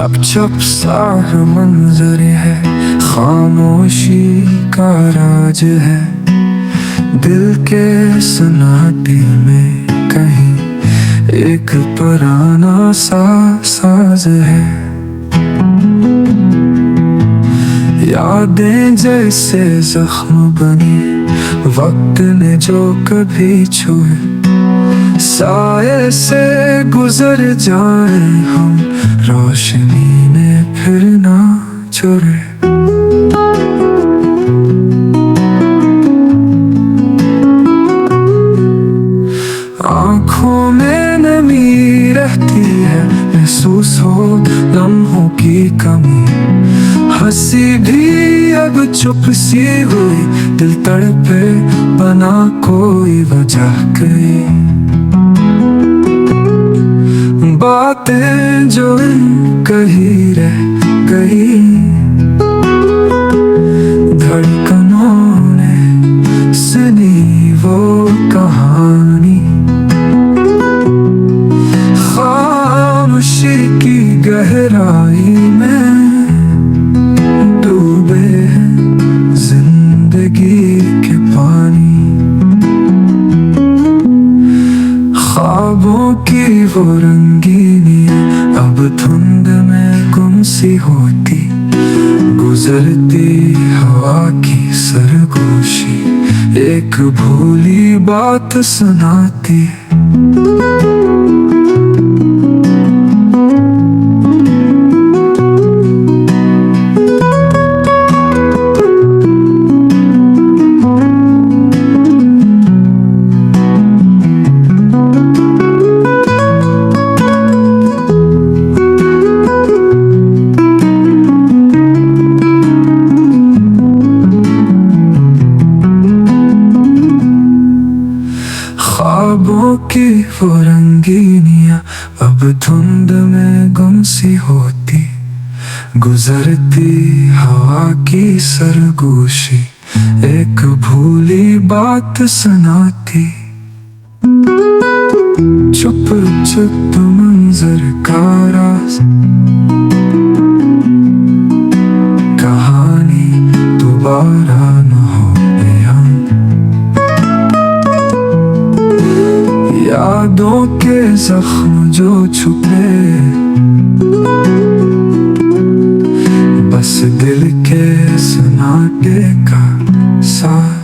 चप चप सा मंजर है, खामोशी का राज है। दिल के सन्नाटे में कहीं एक पुराना सा साज है। यादें जैसे जख्म बनी वक्त ने जो कभी छुए, साए से गुजर जाए हम, रोशनी ने फिर ना चुरे। आँखों में नमी रहती है, महसूस हो लम्हों की कमी। हंसी भी अब चुप सी हुई, दिल तड़पे बना कोई वजह गई। बातें जो कही रह गई, धड़कनों ने सुनी वो कहानी। खामोशी की गहराई में डूबे हैं जिंदगी के पानी। ख्वाबों की वो रंगीनियां अब धुंध में गुम सी होती, गुजरती हवा की सरगोशी एक भूली बात सुनाती। ख्वाबों की वो रंगीनियां अब धुंध में गुम सी होती, गुजरती हवा की सरगोशी एक भूली बात सुनाती। चुप चुप मंजर का राज, कहानी दोबारा न हो बयां। यादों के जख्म जो छुपे, बस दिल के सन्नाटे का साथ।